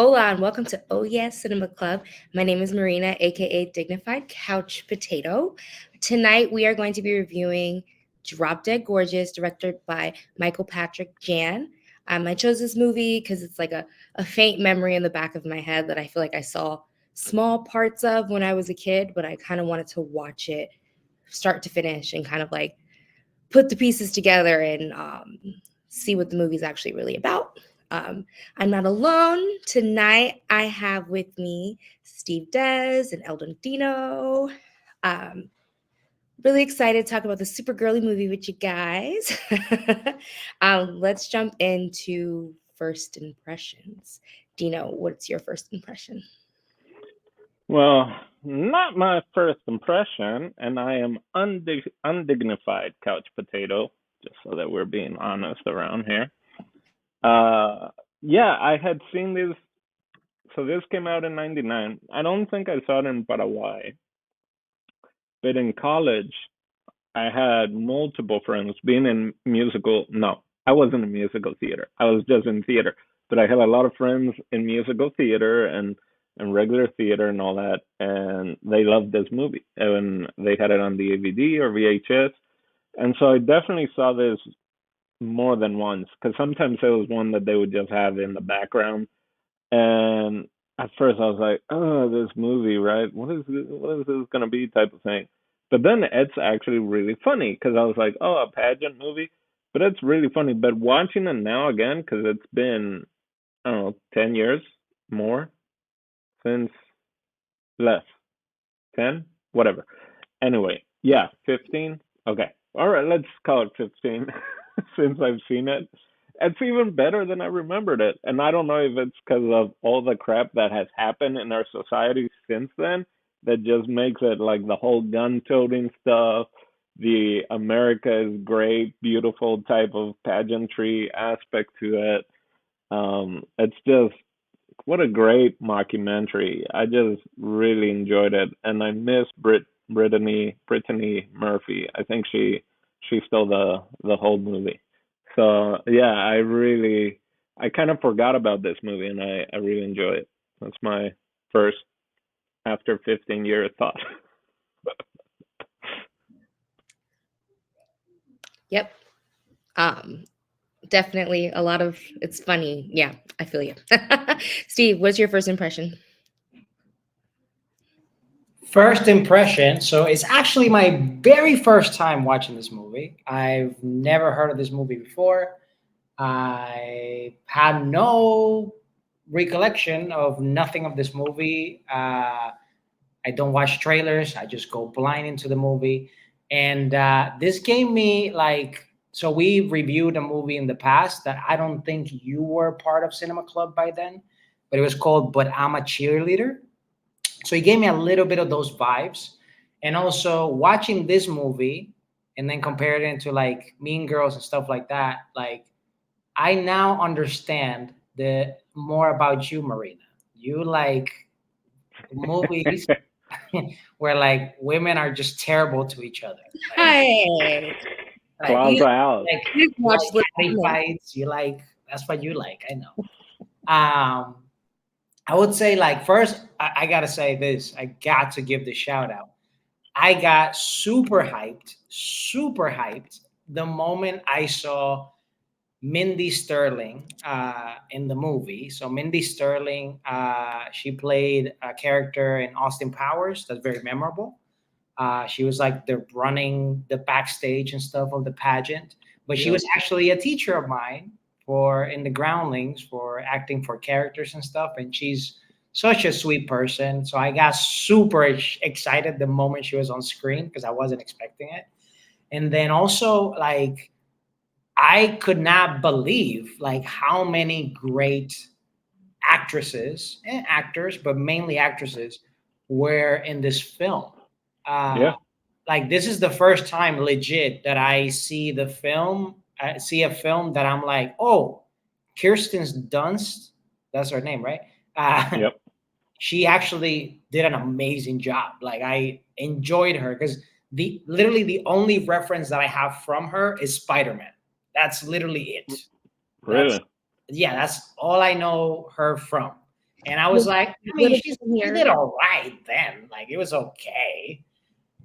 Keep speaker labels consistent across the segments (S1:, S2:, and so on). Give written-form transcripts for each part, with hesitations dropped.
S1: Hola and welcome to Oye Cinema Club. My name is Marina, aka Dignified Couch Potato. Tonight we are going to be reviewing Drop Dead Gorgeous, directed by Michael Patrick Jan. I chose this movie because it's like a faint memory in the back of my head that I feel like I saw small parts of when I was a kid, but I kind of wanted to watch it start to finish and kind of like put the pieces together and see what the movie's actually really about. I'm not alone. Tonight, I have with me Steve Des and Eldon Dino. Um, really excited to talk about the super girly movie with you guys. Let's jump into first impressions. Dino, what's your first impression?
S2: Well, not my first impression, and I am undignified couch potato, just so that we're being honest around here. Yeah, I had seen this. So this came out in '99. I don't think I saw it in Paraguay, but in college, I had multiple friends being in musical. No, I wasn't in musical theater. I was just in theater. But I had a lot of friends in musical theater and regular theater and all that, and they loved this movie. And they had it on DVD or VHS. And so I definitely saw this more than once because sometimes it was one that they would just have in the background. And at first I was like, oh, this movie, right? What is this gonna be type of thing. But then it's actually really funny because I was like, oh, a pageant movie, but it's really funny. But watching it now again, because it's been, I don't know, 10 years more since less 10, whatever. Anyway, yeah, 15. Okay, all right, let's call it 15 since I've seen it. It's even better than I remembered it. And I don't know if it's because of all the crap that has happened in our society since then that just makes it like the whole gun toting stuff, the America is great, beautiful type of pageantry aspect to it. It's just what a great mockumentary. I just really enjoyed it, and I miss Brittany Murphy. I think she stole the whole movie. So yeah, I kind of forgot about this movie, and I really enjoy it. That's my first after 15 years thought.
S1: Yep. Um, Definitely a lot of it's funny. Yeah, I feel you. Steve, what's your first impression?
S3: First impression. So it's actually my very first time watching this movie. I've never heard of this movie before. I had no recollection of nothing of this movie. I don't watch trailers. I just go blind into the movie. And this gave me like, so we reviewed a movie in the past that I don't think you were part of Cinema Club by then, but it was called But I'm a Cheerleader. So it gave me a little bit of those vibes. And also watching this movie and then comparing it to like Mean Girls and stuff like that, like I now understand the more about you, Marina. You like movies where like women are just terrible to each other.
S1: Hi.
S3: Like
S2: Claws
S1: You,
S2: out.
S3: like
S1: you've
S3: you
S1: watched
S3: like catty
S1: Latino.
S3: fights. You like that's what you like. I know. Um, I would say like first I gotta say this. I got to give the shout out. I got super hyped the moment I saw Mindy Sterling in the movie. So Mindy Sterling, she played a character in Austin Powers that's very memorable. She was like the running the backstage and stuff of the pageant, but she
S2: Yep.
S3: was actually a teacher of mine for in the Groundlings for acting for characters and stuff. And she's such a sweet person. So I got super excited the moment she was on screen because I wasn't expecting it. And then also like I could not believe like how many great actresses and actors, but mainly actresses, were in this film. Uh,
S2: Yeah.
S3: like this is the first time legit that I see the film. I see a film that I'm like, oh, Kirsten Dunst, that's her name, right? Uh,
S2: Yep.
S3: she actually did an amazing job. Like I enjoyed her because the literally the only reference that I have from her is Spider Man. That's literally it. That's
S2: Really.
S3: yeah, that's all I know her from. And I was like, I mean,
S1: Would have
S3: she
S1: been here.
S3: did all right then. Like, it was okay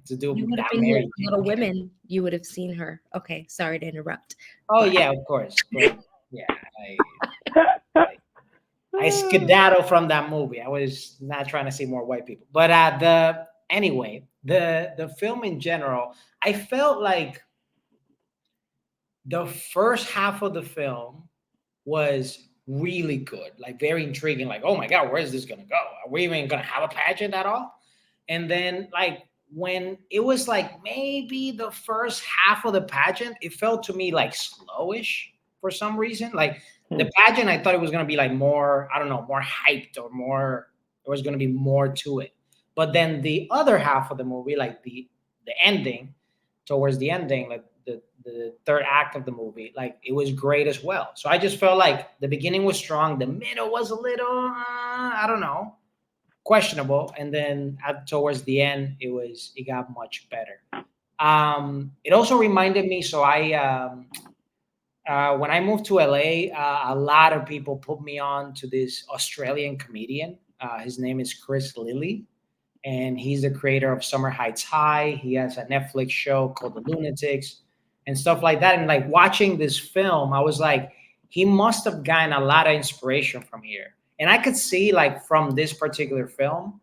S3: to do
S1: You would have
S3: that
S1: been here
S3: Mary
S1: for Little Women. You would have seen her. Okay, sorry to interrupt.
S3: Oh
S1: but-
S3: yeah, of course. But yeah, I skedaddle from that movie. I was not trying to see more white people. But the film in general, I felt like the first half of the film was really good, like very intriguing. Like, oh my God, where is this gonna go? Are we even gonna have a pageant at all? And then like when it was like maybe the first half of the pageant, it felt to me like slowish for some reason. Like the pageant, I thought it was gonna be like more, I don't know, more hyped or more. There was gonna be more to it. But then the other half of the movie, like the ending, towards the ending, like the third act of the movie, like it was great as well. So I just felt like the beginning was strong, the middle was a little, I don't know, questionable, and then towards the end, it got much better. It also reminded me. So when I moved to LA, a lot of people put me on to this Australian comedian. His name is Chris Lilly, and he's the creator of Summer Heights High. He has a Netflix show called The Lunatics and stuff like that. And like watching this film, I was like, he must have gotten a lot of inspiration from here. And I could see like from this particular film,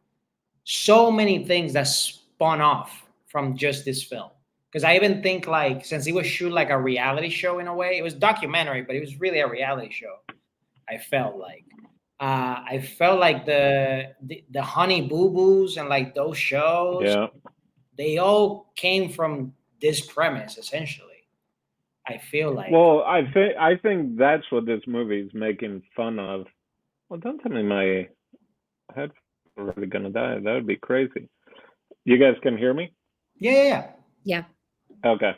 S3: so many things that spun off from just this film. Because I even think like, since it was shoot like a reality show in a way, it was documentary, but it was really a reality show. I felt like the Honey Boo Boos and like those shows,
S2: Yeah.
S3: they all came from this premise essentially. I feel like.
S2: Well, I think that's what this movie is making fun of. Well, don't tell me my headphones are really gonna die. That would be crazy. You guys can hear me?
S3: Yeah.
S1: Yeah.
S2: Okay.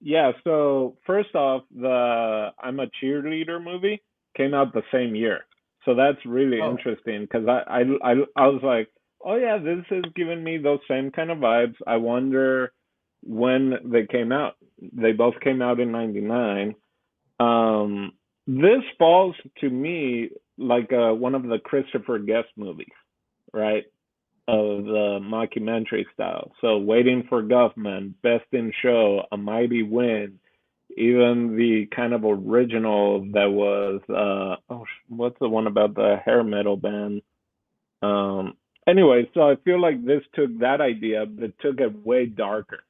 S2: Yeah, so first off, the I'm a Cheerleader movie came out the same year. So that's really interesting because I was like, oh yeah, this is giving me those same kind of vibes. I wonder when they came out. They both came out in '99. This falls to me like one of the Christopher Guest movies, right? Of the mockumentary style. So Waiting for Guffman, Best in Show, A Mighty Wind, even the kind of original that was what's the one about the hair metal band? Anyway, so I feel like this took that idea, but took it way darker,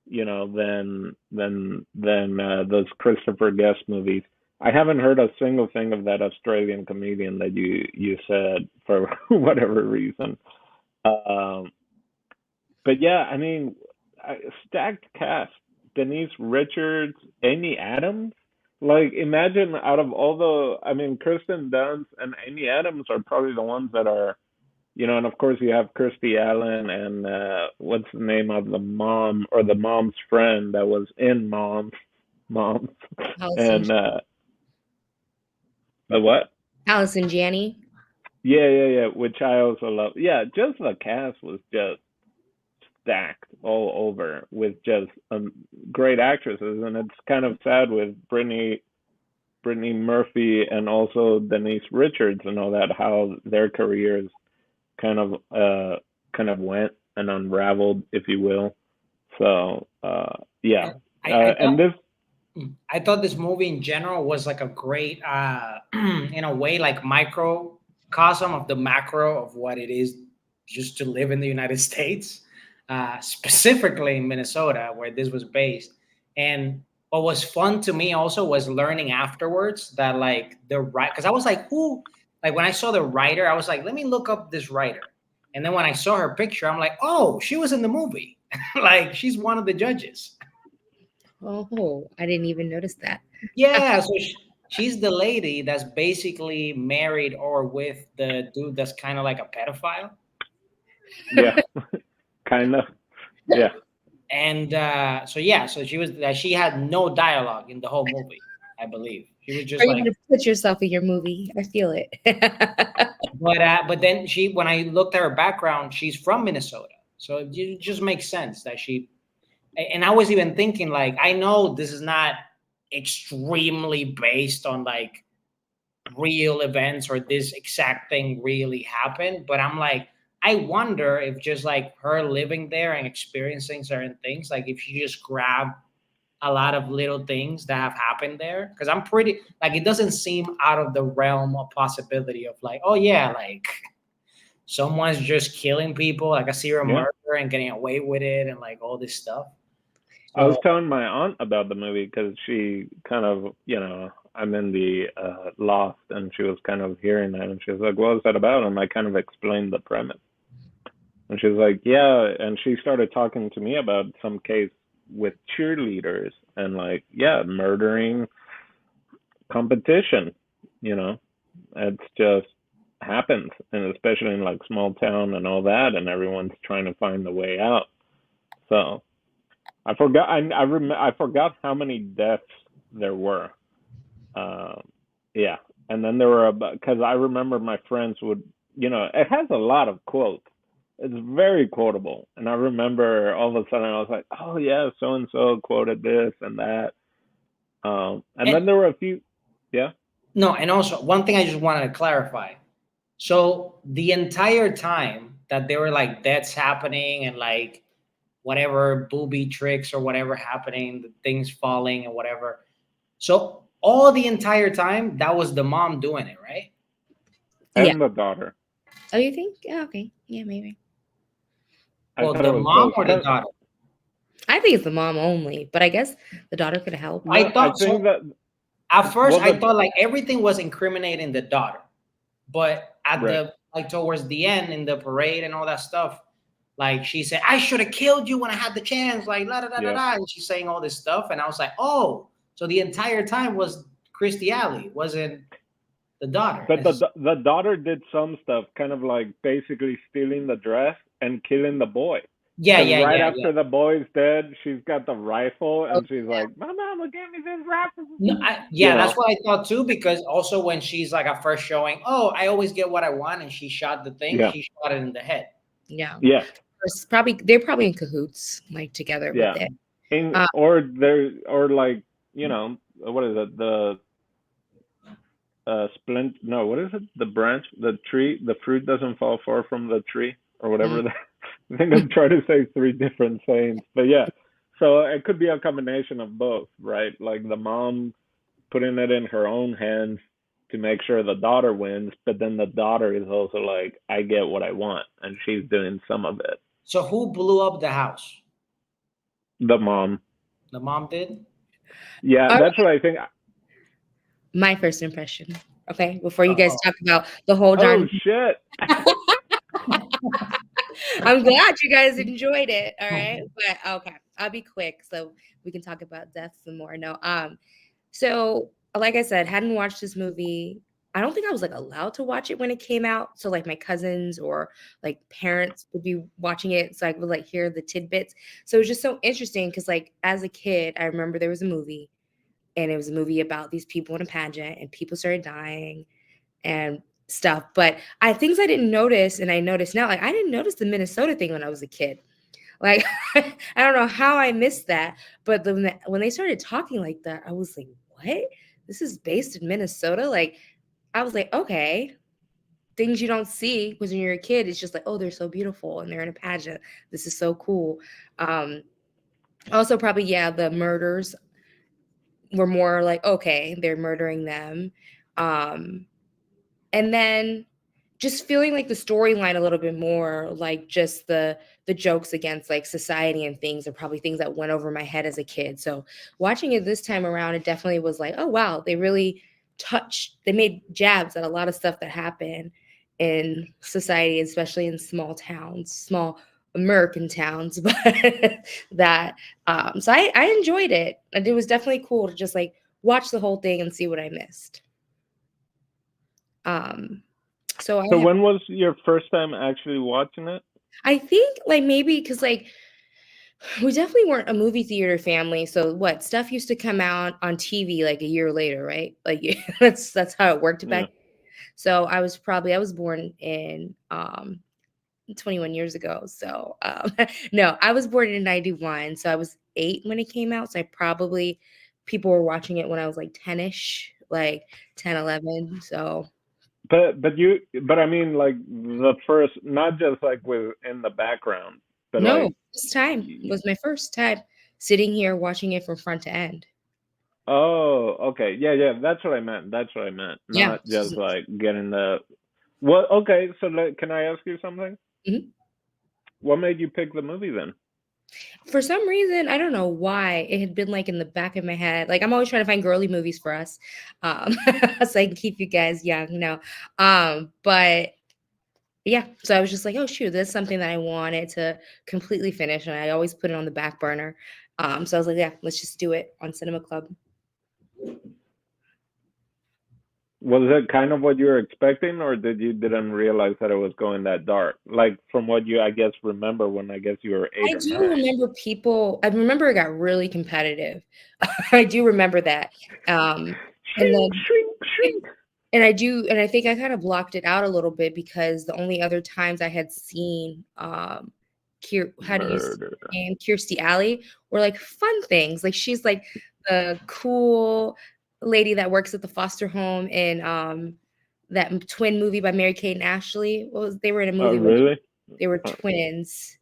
S2: than those Christopher Guest movies. I haven't heard a single thing of that Australian comedian that you said for whatever reason. But yeah, I mean, stacked cast. Denise Richards, Amy Adams. Like, imagine out of all Kirsten Dunst and Amy Adams are probably the ones that are, and of course you have Kirstie Alley and what's the name of the mom or the mom's friend that was in Moms, and the what?
S1: Allison Janney.
S2: Yeah, which I also love. Yeah, just the cast was just stacked all over with just great actresses, and it's kind of sad with Brittany Murphy and also Denise Richards and all that, how their careers kind of went and unraveled, if you will. So yeah,
S3: I thought this movie in general was like a great, in a way, like microcosm of the macro of what it is just to live in the United States, specifically in Minnesota, where this was based. And what was fun to me also was learning afterwards that like because I was like, who? Like when I saw the writer, I was like, let me look up this writer. And then when I saw her picture, I'm like, oh, she was in the movie. Like she's one of the judges.
S1: Oh, I didn't even notice that.
S3: Yeah, so she's the lady that's basically married or with the dude that's kind of like a pedophile.
S2: Yeah, kind of. Yeah.
S3: And so she had no dialogue in the whole movie, I believe. She was just
S1: Are you gonna put yourself in your movie? I feel it.
S3: But then when I looked at her background, she's from Minnesota, so it just makes sense that she. And I was even thinking, like, I know this is not extremely based on like real events or this exact thing really happened. But I'm like, I wonder if just like her living there and experiencing certain things, like if she just grabbed a lot of little things that have happened there. Because I'm pretty like it doesn't seem out of the realm of possibility of like, oh yeah, like someone's just killing people, like a serial
S2: Yeah.
S3: murder and getting away with it and like all this stuff.
S2: I was
S3: So
S2: telling my aunt about the movie because she kind of, I'm in the loft, and she was kind of hearing that, and she was like, "What was that about?" And I kind of explained the premise, and she was like, "Yeah," and she started talking to me about some case with cheerleaders and like, yeah, murdering competition. You know, it's just happens, and especially in like small town and all that, and everyone's trying to find the way out. So I forgot. I forgot how many deaths there were. Um, yeah, and then there were about because I remember my friends would. It has a lot of quotes. It's very quotable, and I remember all of a sudden I was like, "Oh yeah, so and so quoted this and that." And then
S3: and
S2: there were a few. Yeah.
S3: no, and also one thing I just wanted to clarify. So the entire time that there were like deaths happening and like whatever booby tricks or whatever happening, the things falling and whatever. So all the entire time that was the mom doing it, right?
S1: Yeah.
S2: And the daughter.
S1: Oh, you think? Yeah, okay. Yeah, maybe.
S2: I
S3: Well,
S2: thought it
S3: the
S2: was
S3: mom
S2: both.
S3: or the daughter?
S1: I think it's the mom only, but I guess the daughter could help.
S3: I
S2: No, I
S3: thought
S2: think
S3: so.
S2: that
S3: At first,
S2: well,
S3: I thought like everything was incriminating the daughter, but at
S2: right,
S3: the like towards the end in the parade and all that stuff, like she said, "I should have killed you when I had the chance." Like la da da da
S2: yeah.
S3: da, and she's saying all this stuff, and I was like, "Oh, so the entire time was Kirstie Alley, wasn't the daughter?"
S2: But the daughter did some stuff, kind of like basically stealing the dress and killing the boy.
S3: Yeah,
S2: Because
S3: yeah,
S2: right
S3: yeah, yeah.
S2: after the boy's dead, she's got the rifle,
S1: Oh,
S2: and she's like, "My mama gave me this rifle."
S3: No,
S2: You
S3: yeah, that's
S2: know?
S3: what I thought too. Because also when she's like at first showing, "Oh, I always get what I want," and she shot the thing,
S2: Yeah,
S3: she shot it in the head.
S1: yeah.
S2: yeah,
S1: They're probably in cahoots, like together with
S2: yeah.
S1: it.
S2: In
S1: Uh,
S2: or like what is it? The splint? No, what is it? The branch, the tree, the fruit doesn't fall far from the tree, or
S1: mm,
S2: whatever. I think I'm trying to say three different sayings, but yeah. So it could be a combination of both, right? Like the mom putting it in her own hands to make sure the daughter wins, but then the daughter is also like, I get what I want, and she's doing some of it.
S3: So who blew up the house?
S2: The mom.
S3: The mom did.
S2: Yeah,
S1: all right,
S2: that's what I think.
S1: my first impression. Okay, before you
S3: Oh,
S1: guys
S3: oh.
S1: talk about the whole
S2: Oh
S1: darn.
S2: shit.
S1: I'm glad you guys enjoyed it. All right, but okay, I'll be quick so we can talk about death some more. No, so like I said, hadn't watched this movie. I don't think I was like allowed to watch it when it came out. So like my cousins or like parents would be watching it, so I would like hear the tidbits. So it was just so interesting because like as a kid, I remember there was a movie, and it was a movie about these people in a pageant, and people started dying and stuff. But things I didn't notice, and I noticed now, like I didn't notice the Minnesota thing when I was a kid. Like I don't know how I missed that, but when they started talking like that, I was like, "What? This is based in Minnesota?" Like I was like, "Okay." Things you don't see because when you're a kid, it's just like, "Oh, they're so beautiful and they're in a pageant. This is so cool." Um, Also, probably yeah, the murders were more like, okay, they're murdering them. Um, and then just feeling like the storyline a little bit more like just the jokes against like society and things are probably things that went over my head as a kid. So watching it this time around, it definitely was like, oh wow, they made jabs at a lot of stuff that happened in society, especially in small towns, small American towns. But that so I enjoyed it, and it was definitely cool to just like watch the whole thing and see what I missed. um so
S2: So when was your first time actually watching it?
S1: I think like maybe because like we definitely weren't a movie theater family. So what stuff used to come out on TV like a year later, right? Like that's how it worked
S2: Yeah.
S1: back. So I was born in 21 years ago. So no, I was born in 91. So I was 8 when it came out. So I probably people were watching it when I was like 10ish, like 10, 11. So
S2: But I mean, like the first, not just like with in the background, but
S1: no,
S2: like,
S1: this time was my first time sitting here watching it from front to end.
S2: oh, okay, yeah, that's what I meant. That's what I meant.
S1: Yeah.
S2: Not just like getting the. Well, okay. So can I ask you something?
S1: Mhm.
S2: What made you pick the movie then?
S1: For some reason, I don't know why it had been like in the back of my head. Like I'm always trying to find girly movies for us, so I can keep you guys young. No, but yeah. So I was just like, oh shoot, that's something that I wanted to completely finish, and I always put it on the back burner. So I was like, yeah, let's just do it on Cinema Club.
S2: Was it kind of what you were expecting, or didn't realize that it was going that dark? Like from what you, I guess, remember when I guess you were eight
S1: I
S2: or
S1: do
S2: nine.
S1: remember people. I remember it got really competitive. I do remember that. And
S2: Shrink,
S1: then
S2: shrink, shrink.
S1: and I think I kind of blocked it out a little bit because the only other times I had seen how do you say
S2: Murder.
S1: her name? Kirstie Alley were like fun things. Like she's like the cool lady that works at the foster home in that twin movie by Mary Kate and Ashley. What was they were in a
S2: Oh,
S1: movie where
S2: really?
S1: they were
S2: Uh,
S1: twins.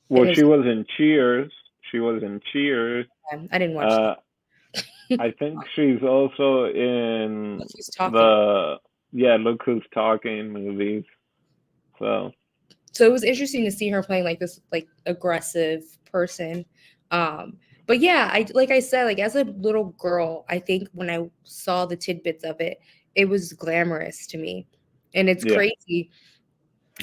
S2: well,
S1: And it
S2: she
S1: was
S2: was in Cheers. She was in Cheers.
S1: I didn't watch
S2: Uh,
S1: that.
S2: I think she's also in
S1: She's talking.
S2: the Look Who's Talking movies. So
S1: So it was interesting to see her playing like this like aggressive person. But yeah, I like I said, like as a little girl, I think when I saw the tidbits of it, it was glamorous to me. And it's
S2: yeah,
S1: crazy.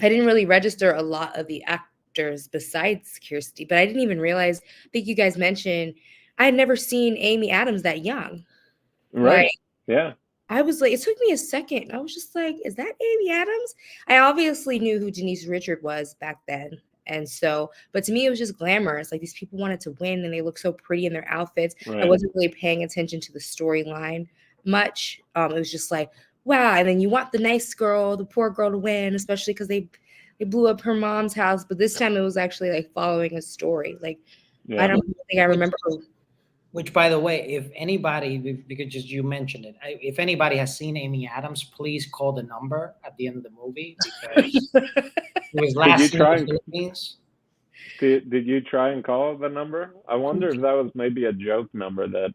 S1: I didn't really register a lot of the actors besides Kirstie, but I didn't even realize, I think you guys mentioned I had never seen Amy Adams that young. Like
S2: right. Yeah,
S1: I was like, it took me a second. I was just like, is that Amy Adams? I obviously knew who Denise Richard was back then. And so, but to me, it was just glamorous. Like these people wanted to win and they look so pretty in their outfits. I
S2: right.
S1: wasn't really paying attention to the storyline much. It was just like, wow. And then you want the nice girl, the poor girl to win, especially because they blew up her mom's house. But this time it was actually like following a story. Like, I
S2: Yeah.
S1: don't think I
S3: Which,
S1: remember.
S3: which, by the way, if anybody, because just you mentioned it, if anybody has seen Amy Adams, please call the number at the end of the movie because it was
S2: Did you
S3: last seen in
S2: try
S3: the
S2: and
S3: Philippines.
S2: did you try and call the number? I wonder if that was maybe a joke number that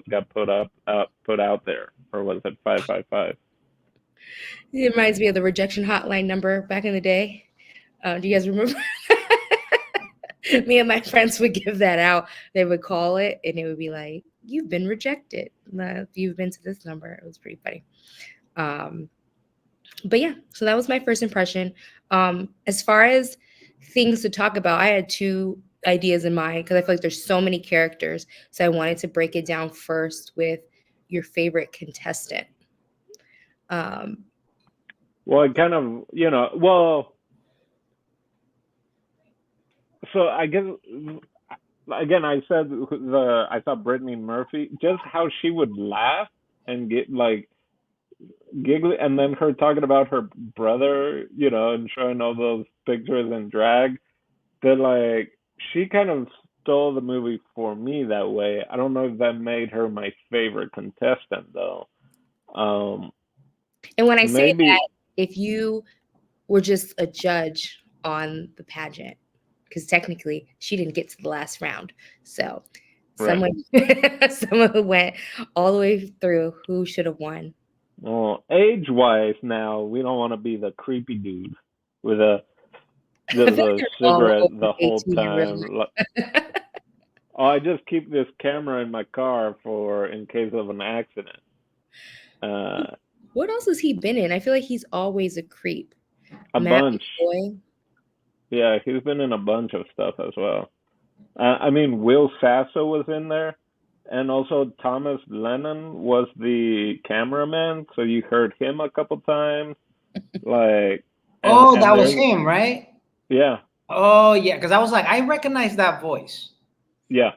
S2: got put out there, or was it 555?
S1: It reminds me of the rejection hotline number back in the day. Do you guys remember? Me and my friends would give that out. They would call it, and it would be like, "You've been rejected. You've been to this number." It was pretty funny. Um, but yeah, so that was my first impression. As far as things to talk about, I had two ideas in mind because I feel like there's so many characters. So I wanted to break it down first with your favorite contestant. Um,
S2: Well, it kind of, well, so I guess again, I thought Brittany Murphy, just how she would laugh and get like giggly, and then her talking about her brother, and showing all those pictures in drag. That like she kind of stole the movie for me that way. I don't know if that made her my favorite contestant though. Um,
S1: and when I say
S2: maybe
S1: that, if you were just a judge on the pageant, because technically she didn't get to the last round. So
S2: right.
S1: someone someone who went all the way through who should have won.
S2: Well, age-wise now, we don't want to be the creepy dude with a
S1: I feel like
S2: the
S1: they're all
S2: cigarette
S1: over
S2: the whole
S1: 18 in real
S2: time. Oh, I just keep this camera in my car for in case of an accident.
S1: life.
S2: Uh,
S1: What else has he been in? I feel like he's always a creep.
S2: a
S1: Mallhi
S2: bunch.
S1: Boy.
S2: Yeah, he's been in a bunch of stuff as well. I mean, Will Sasso was in there, and also Thomas Lennon was the cameraman, so you heard him a couple times. Like,
S3: Oh,
S2: and
S3: that was
S2: there's
S3: him, right?
S2: yeah,
S3: Oh, yeah, because I was like, I recognize that voice.
S2: yeah,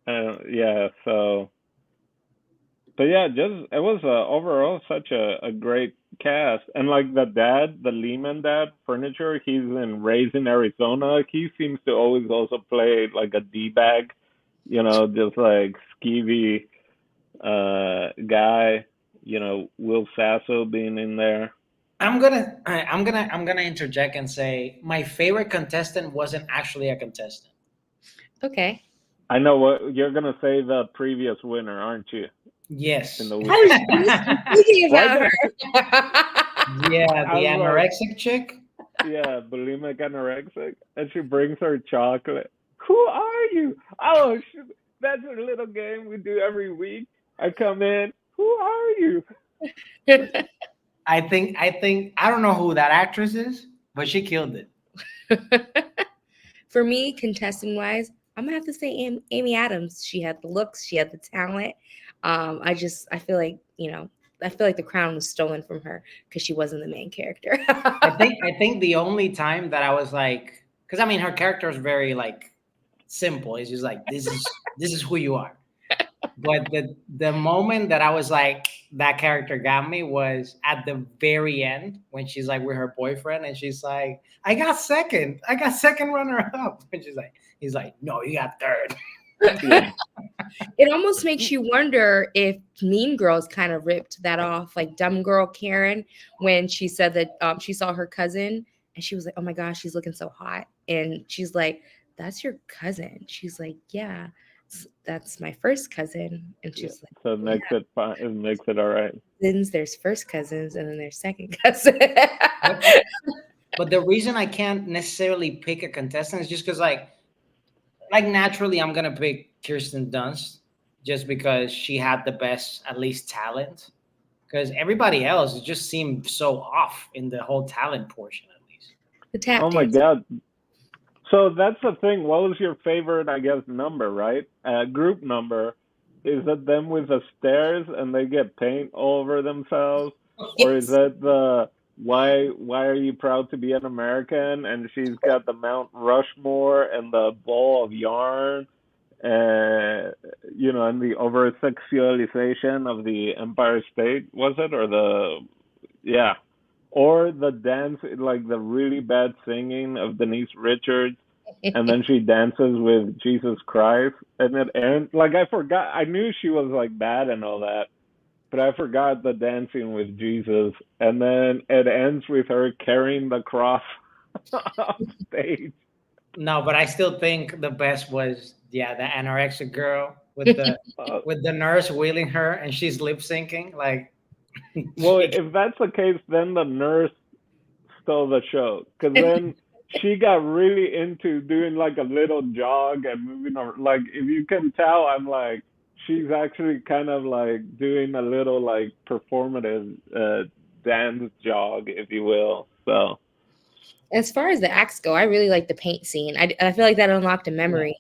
S2: yeah. So, but yeah, just it was overall such a great cast, and like the Lehman dad, furniture. He's in Raising Arizona. He seems to always also play like a d bag, just like skeevy. guy. Will Sasso being in there.
S3: I'm gonna interject and say my favorite contestant wasn't actually a contestant.
S1: Okay.
S2: I know what you're gonna say. The previous winner, aren't you?
S3: Yes.
S2: In the week.
S1: Thinking about her.
S3: Yeah,
S2: I
S3: the
S2: was like,
S3: anorexic chick.
S2: yeah, bulimic anorexic, and she brings her chocolate. Who are you? Oh, that's a little game we do every week. I come in. Who are you?
S3: I think I don't know who that actress is, but she killed it.
S1: For me, contestant wise, I'm gonna have to say Amy Adams. She had the looks, she had the talent. I feel like the crown was stolen from her because she wasn't the main character.
S3: I think the only time that I was like, because I mean her character is very like simple. It's just like this is who you are. But the moment that I was like that character got me was at the very end when she's like with her boyfriend and she's like, I got second runner up. And he's like, no, you got third.
S2: Yeah.
S1: It almost makes you wonder if Mean Girls kind of ripped that off, like Dumb Girl Karen, when she said that she saw her cousin and she was like, oh my gosh, she's looking so hot. And she's like, that's your cousin. She's like, yeah, that's my first cousin. And she's like,
S2: So it makes it fine. It makes it all right.
S1: then there's first cousins and then there's second cousin.
S3: But the reason I can't necessarily pick a contestant is just because like naturally I'm gonna pick Kirsten Dunst just because she had the best at least talent. Because everybody else it just seemed so off in the whole talent portion at least.
S1: The tap
S2: Oh my
S1: dance.
S2: god. So that's the thing. What was your favorite, I guess, number, right? Group number. Is it them with the stairs and they get paint all over themselves? Or is it the why are you proud to be an American? And she's got the Mount Rushmore and the ball of yarn, and the over sexualization of the Empire State, was it? Or the dance, like the really bad singing of Denise Richards, and then she dances with Jesus Christ, and it ends like I forgot. I knew she was like bad and all that, but I forgot the dancing with Jesus, and then it ends with her carrying the cross off stage.
S3: No, but I still think the best was the anorexic girl with the nurse wheeling her and she's lip syncing like.
S2: Well, if that's the case, then the nurse stole the show, because then she got really into doing like a little jog and moving over. Like, if you can tell, I'm like, she's actually kind of like doing a little like performative dance jog, if you will. So,
S1: As far as the acts go, I really like the paint scene. I feel like that unlocked a memory.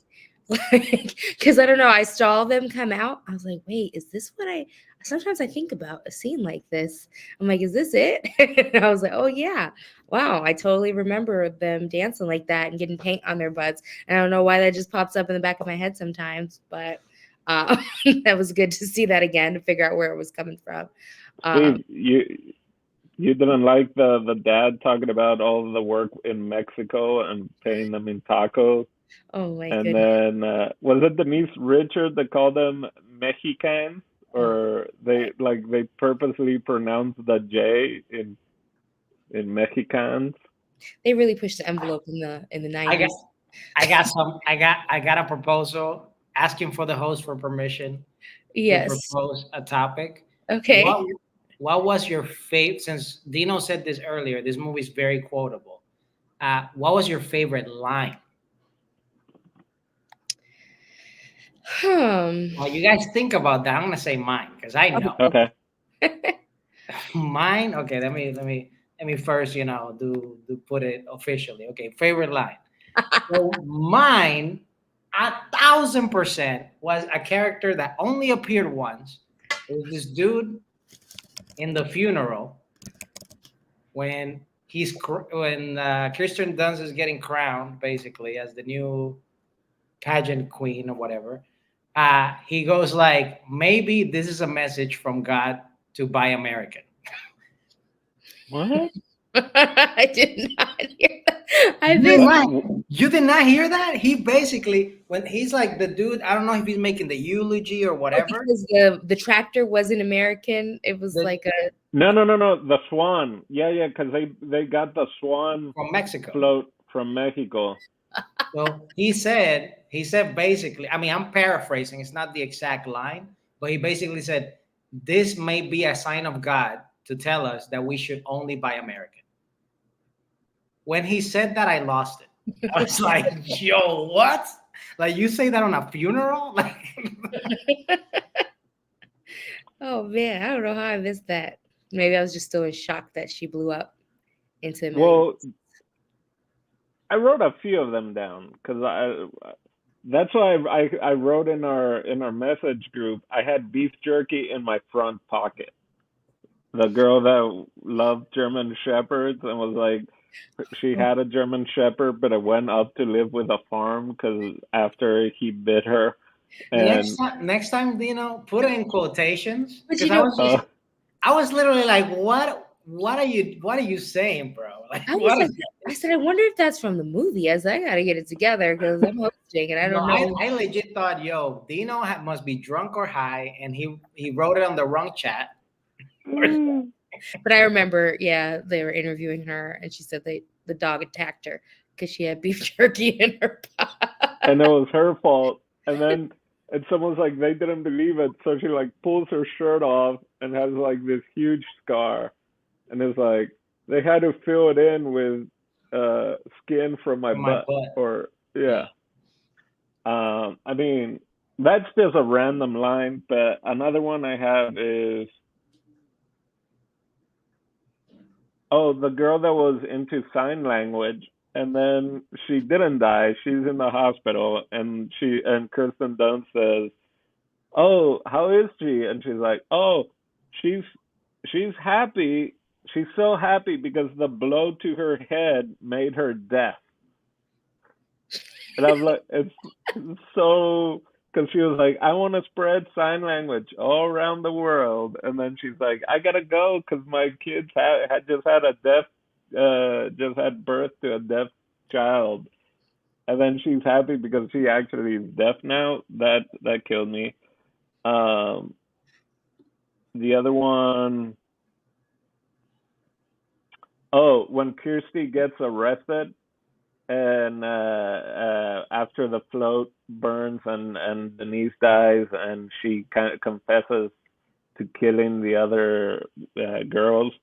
S1: Because I don't know, I saw them come out. I was like, wait, is this what sometimes I think about a scene like this. I'm like, is this it? And I was like, oh yeah, wow, I totally remember them dancing like that and getting paint on their butts. And I don't know why that just pops up in the back of my head sometimes, but that was good to see that again, to figure out where it was coming from.
S2: Steve, you didn't like the dad talking about all of the work in Mexico and paying them in tacos?
S1: Oh my
S2: And
S1: goodness.
S2: then was it Denise Richard that called them Mexicans, or they purposely pronounced the J in Mexicans?
S1: They really pushed the envelope in the 90s.
S3: I got a proposal asking for the host for permission
S1: Yes.
S3: to propose a topic.
S1: Okay.
S3: What was your favorite? Since Dino said this earlier, this movie is very quotable. What was your favorite line? Well, you guys think about that. I'm gonna say mine because I know.
S2: Okay.
S3: Mine. Okay, let me first, do put it officially. Okay, favorite line. So mine, 1,000% was a character that only appeared once. It was this dude in the funeral when Kirsten Dunst is getting crowned basically as the new pageant queen or whatever. He goes like, maybe this is a message from God to buy American.
S2: What?
S1: I did not hear that. I
S3: You,
S1: missed.
S3: you did not hear that? He basically, when he's like the dude, I don't know if he's making the eulogy or whatever.
S1: Because the tractor wasn't American. It was
S3: The,
S1: like a
S2: No, the swan. Yeah, because they got the swan
S3: from Mexico.
S2: float from Mexico.
S3: So he said basically, I mean, I'm paraphrasing, it's not the exact line, but he basically said, this may be a sign of God to tell us that we should only buy American. When he said that, I lost it. I was like, yo, what? Like, you say that on a funeral? Like,
S1: oh man, I don't know how I missed that. Maybe I was just still in shock that she blew up into a million.
S2: Well, I wrote a few of them down because that's why I wrote in our message group. I had beef jerky in my front pocket. The girl that loved German shepherds and was like, she had a German shepherd, but it went up to live with a farm because after he bit her. And
S3: next time, put it in quotations.
S1: But
S3: Because I was literally like, what are you saying, bro? Like,
S1: I said, I wonder if that's from the movie. I said, I gotta get it together because I'm hosting and I don't know.
S3: I legit thought, yo, Dino must be drunk or high, and he wrote it on the wrong chat.
S1: But I remember, yeah, they were interviewing her, and she said the dog attacked her because she had beef jerky in her pot.
S2: And it was her fault. And someone's like, they didn't believe it, so she like pulls her shirt off and has like this huge scar, and it's like they had to fill it in with skin from my butt. Or yeah. I mean, that's just a random line, but another one I have is, oh, the girl that was into sign language, and then she didn't die. She's in the hospital, and Kirsten Dunst says, "Oh, how is she?" And she's like, "Oh, she's happy. She's so happy because the blow to her head made her deaf." And I'm like, it's so, because she was like, I want to spread sign language all around the world, and then she's like, I gotta go because my kids had just had birth to a deaf child, and then she's happy because she actually is deaf now. That killed me. The other one, oh, when Kirstie gets arrested. And after the float burns and Denise dies, and she kind of confesses to killing the other girls,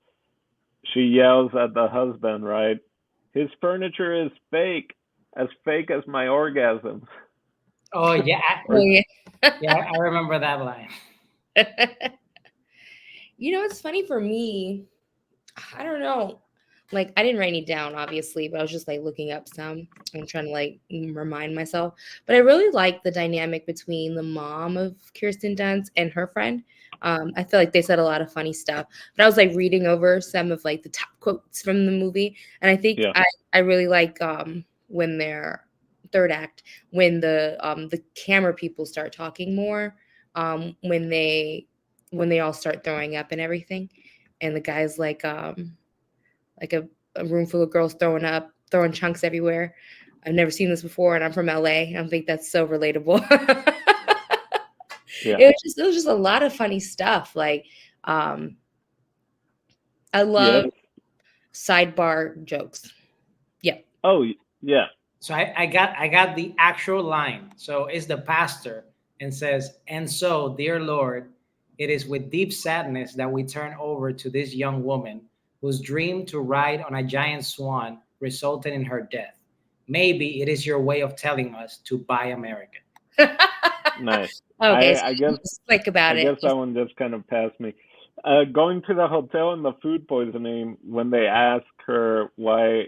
S2: she yells at the husband, right? His furniture is fake as my orgasms.
S3: Oh yeah, yeah, I remember that line.
S1: It's funny for me. I don't know. Like, I didn't write any down, obviously, but I was just like looking up some and trying to like remind myself. But I really like the dynamic between the mom of Kirsten Dunst and her friend. I feel like they said a lot of funny stuff. But I was like reading over some of like the top quotes from the movie, and I think I really like when they're third act, when the camera people start talking more, when they all start throwing up and everything, and the guy's like a room full of girls throwing chunks everywhere. I've never seen this before, and I'm from LA. I think that's so relatable.
S2: Yeah.
S1: It was just a lot of funny stuff. Like, I love sidebar jokes. Yeah.
S2: Oh yeah.
S3: So I got the actual line. So it's the pastor and says, "And so, dear Lord, it is with deep sadness that we turn over to this young woman whose dream to ride on a giant swan resulted in her death. Maybe it is your way of telling us to buy American."
S2: Nice.
S1: Okay,
S2: I guess
S1: think about it.
S2: I guess that one just kind of passed me. Going to the hotel and the food poisoning, when they ask her why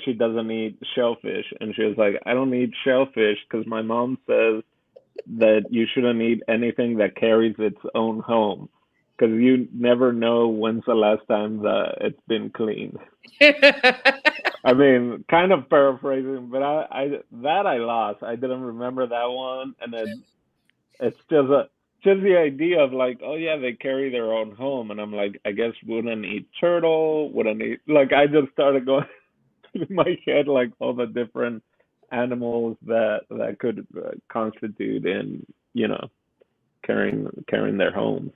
S2: she doesn't eat shellfish, and she was like, I don't eat shellfish because my mom says that you shouldn't eat anything that carries its own home, because you never know when's the last time it's been cleaned. I mean, kind of paraphrasing, but I lost. I didn't remember that one, and it's just just the idea of like, oh yeah, they carry their own home, and I'm like, I guess wouldn't eat turtle, wouldn't eat. Like I just started going in my head like all the different animals that could constitute in carrying their homes.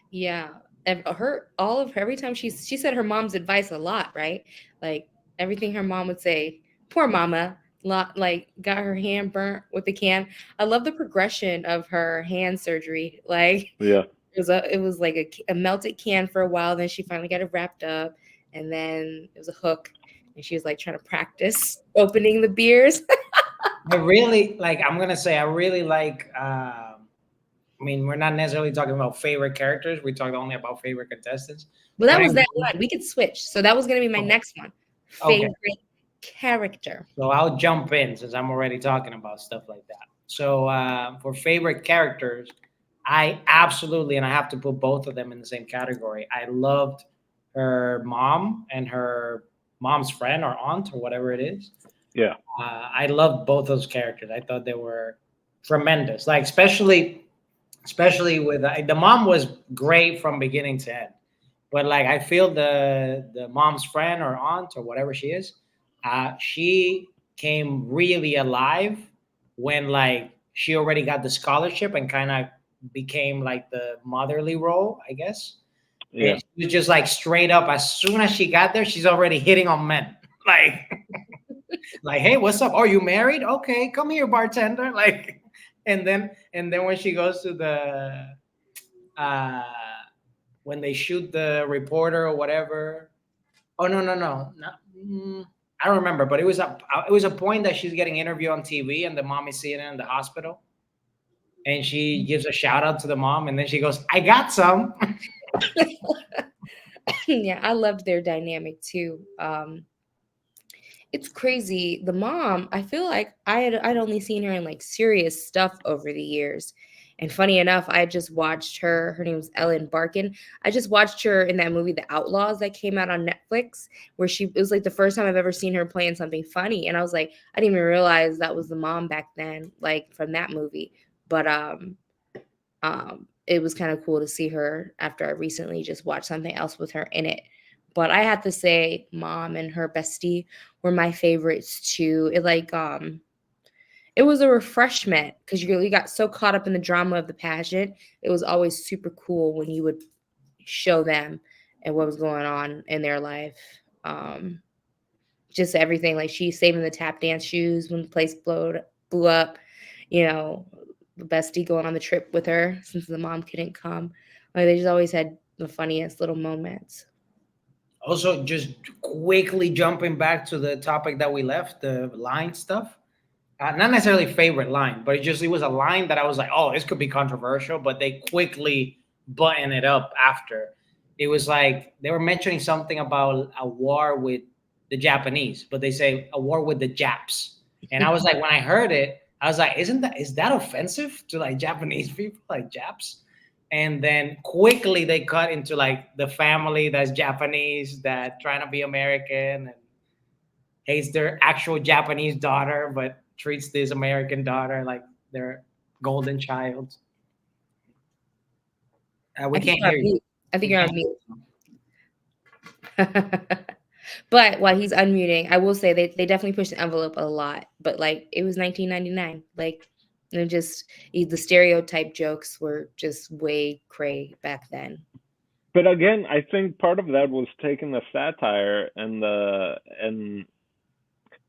S1: Yeah. And every time she said her mom's advice a lot, right? Like everything her mom would say. Poor mama, like got her hand burnt with the can. I love the progression of her hand surgery. Like
S2: Yeah.
S1: it was like a melted can for a while, then she finally got it wrapped up, and then it was a hook, and she was like trying to practice opening the beers.
S3: I really like. I'm gonna say I really like. I mean, we're not necessarily talking about favorite characters. We talked only about favorite contestants.
S1: Well, that
S3: But
S1: was that one. We could switch. So that was gonna be my next one.
S3: Okay.
S1: Favorite character.
S3: So I'll jump in since I'm already talking about stuff like that. So for favorite characters, I absolutely, and I have to put both of them in the same category. I loved her mom and her mom's friend or aunt or whatever it is.
S2: Yeah.
S3: I loved both those characters. I thought they were tremendous. Like especially with the mom was great from beginning to end. But like I feel the mom's friend or aunt or whatever she is, she came really alive when like she already got the scholarship and kind of became like the motherly role, I guess.
S2: Yeah.
S3: And she was just like straight up. As soon as she got there, she's already hitting on men. Like, like, hey, what's up? Are you married? Okay, come here, bartender. Like, and then when she goes to the when they shoot the reporter or whatever. Oh no. I don't remember, but it was a point that she's getting interviewed on TV and the mom is seeing it in the hospital, and she gives a shout out to the mom, and then she goes, "I got some."
S1: Yeah, I loved their dynamic too. It's crazy. The mom, I feel like I'd only seen her in like serious stuff over the years. And funny enough, I just watched her. Her name was Ellen Barkin. I just watched her in that movie, The Outlaws, that came out on Netflix, where it was like the first time I've ever seen her playing something funny. And I was like, I didn't even realize that was the mom back then, like from that movie. But it was kind of cool to see her after I recently just watched something else with her in it. But I have to say, mom and her bestie were my favorites too. It was a refreshment because you really got so caught up in the drama of the pageant. It was always super cool when you would show them and what was going on in their life. Just everything, like she saving the tap dance shoes when the place blew up. The bestie going on the trip with her since the mom couldn't come. Like they just always had the funniest little moments.
S3: Also, just quickly jumping back to the topic that we left, the line stuff. Not necessarily favorite line, but it was a line that I was like, oh, this could be controversial, but they quickly button it up after. It was like they were mentioning something about a war with the Japanese, but they say a war with the Japs. And I was like, when I heard it, I was like, is that offensive to like Japanese people, like Japs? And then quickly they cut into like the family that's Japanese that trying to be American and hates their actual Japanese daughter, but treats this American daughter like their golden child. We can't hear you.
S1: I think you're on mute. But while he's unmuting, I will say they definitely pushed the envelope a lot. But like it was 1999, like the stereotype jokes were just way cray back then.
S2: But again, I think part of that was taking the satire and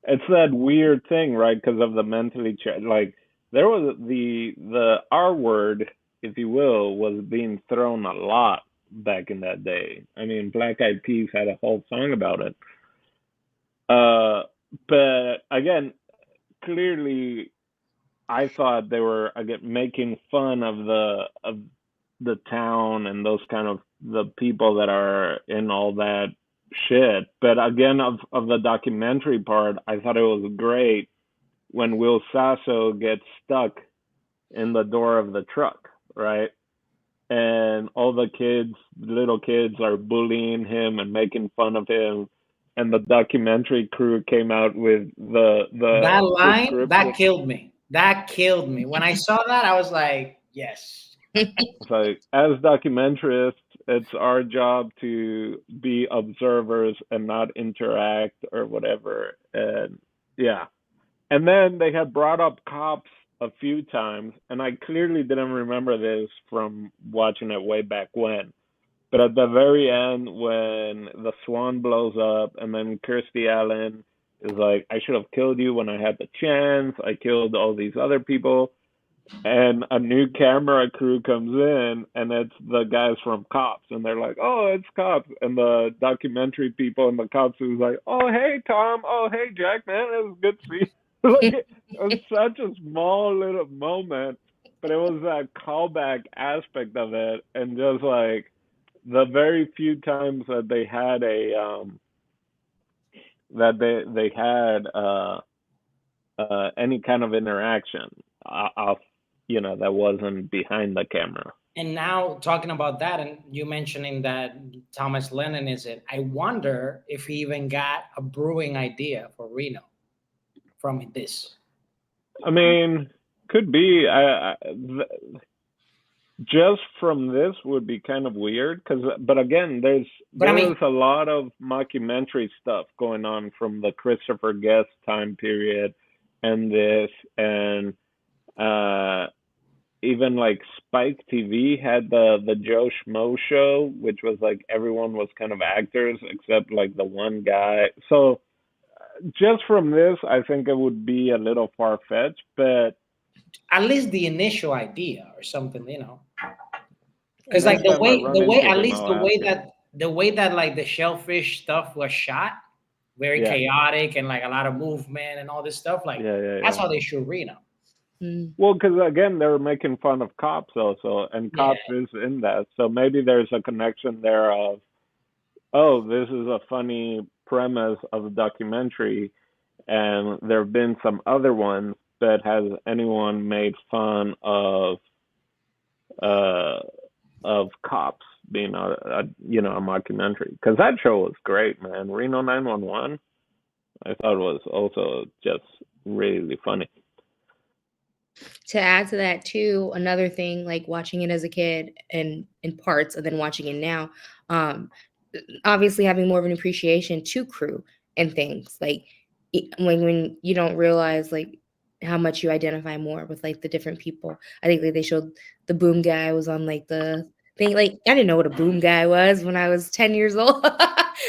S2: it's that weird thing, right? Because of the mentally like there was the R word, if you will, was being thrown a lot back in that day. I mean, Black Eyed Peas had a whole song about it. But again, clearly, I thought they were again making fun of the town and those kind of the people that are in all that shit. But again, of the documentary part, I thought it was great when Will Sasso gets stuck in the door of the truck, right? And all the little kids are bullying him and making fun of him. And the documentary crew came out with that
S3: line that killed me. That killed me. When I saw that, I was like, Yes.
S2: It's like, as documentarists, it's our job to be observers and not interact or whatever. And yeah. And then they had brought up cops a few times, and I clearly didn't remember this from watching it way back when. But at the very end, when the swan blows up, and then Kirstie Allen is like, I should have killed you when I had the chance. I killed all these other people. And a new camera crew comes in, and it's the guys from Cops. And they're like, oh, it's Cops. And the documentary people and the cops was like, oh, hey, Tom. Oh, hey, Jack, man. It was good to see you. Like, it was such a small little moment, but it was that callback aspect of it. And just like, the very few times that they had any kind of interaction off, that wasn't behind the camera.
S3: And now talking about that, and you mentioning that Thomas Lennon is it, I wonder if he even got a brewing idea for Reno from this.
S2: I mean, could be. Just from this would be kind of weird, but again, there was a lot of mockumentary stuff going on from the Christopher Guest time period, and this, and even like Spike TV had the Joe Schmo show, which was like everyone was kind of actors except like the one guy. So just from this, I think it would be a little far fetched, but
S3: at least the initial idea or something, because like the way that like the shellfish stuff was shot, very chaotic and like a lot of movement and all this stuff, like that's how they shoot Reno.
S2: Well, because again, they were making fun of Cops also, and Cops is in that, so maybe there's a connection there of, oh, this is a funny premise of a documentary, and there have been some other ones, but has anyone made fun of Cops being a mockumentary? Because that show was great, man. Reno 911, I thought was also just really funny.
S1: To add to that too, another thing, like watching it as a kid and in parts, and then watching it now, obviously having more of an appreciation to crew and things, like when you don't realize like how much you identify more with like the different people. I think like they showed the boom guy was on like the thing. Like I didn't know what a boom guy was when I was 10 years old.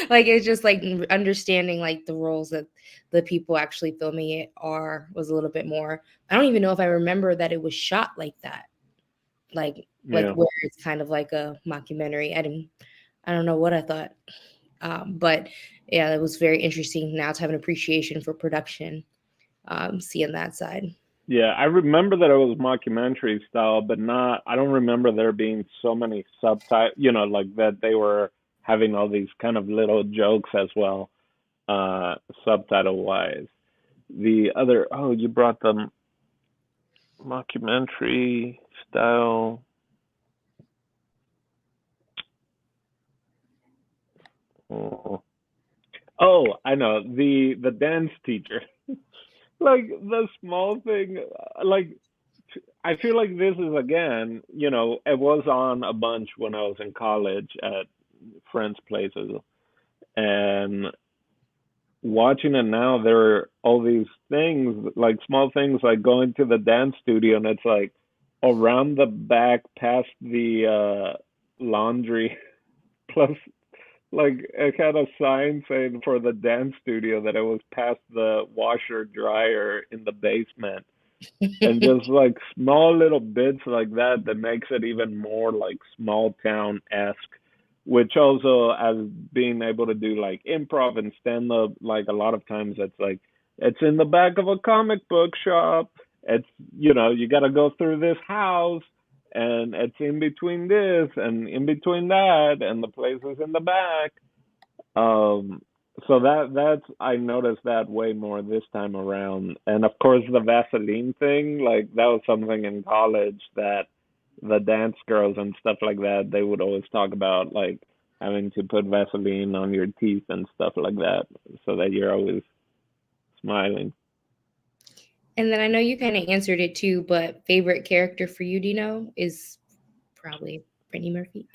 S1: Like it's just like understanding like the roles that the people actually filming it was a little bit more. I don't even know if I remember that it was shot like that. Like where it's kind of like a mockumentary. I don't know what I thought. But yeah, it was very interesting now to have an appreciation for production, seeing that side.
S2: Yeah, I remember that it was mockumentary style, but I don't remember there being so many subtitles, like that they were having all these kind of little jokes as well, subtitle wise. The other, you brought the mockumentary style. Oh, I know, the dance teacher. Like the small thing, like I feel like this is again, it was on a bunch when I was in college at friends' places, and watching it now, there are all these things, like small things, like going to the dance studio, and it's like around the back past the laundry, plus like it had a sign saying for the dance studio that it was past the washer dryer in the basement, and just like small little bits like that makes it even more like small town esque, which also, as being able to do like improv and stand up, like a lot of times it's like it's in the back of a comic book shop, it's you got to go through this house, and it's in between this and in between that, and the place is in the back. So that's I noticed that way more this time around. And of course the Vaseline thing, like that was something in college that the dance girls and stuff like that, they would always talk about, like having to put Vaseline on your teeth and stuff like that so that you're always smiling.
S1: And then I know you kind of answered it too, but favorite character for you, Dino, is probably Brittany Murphy.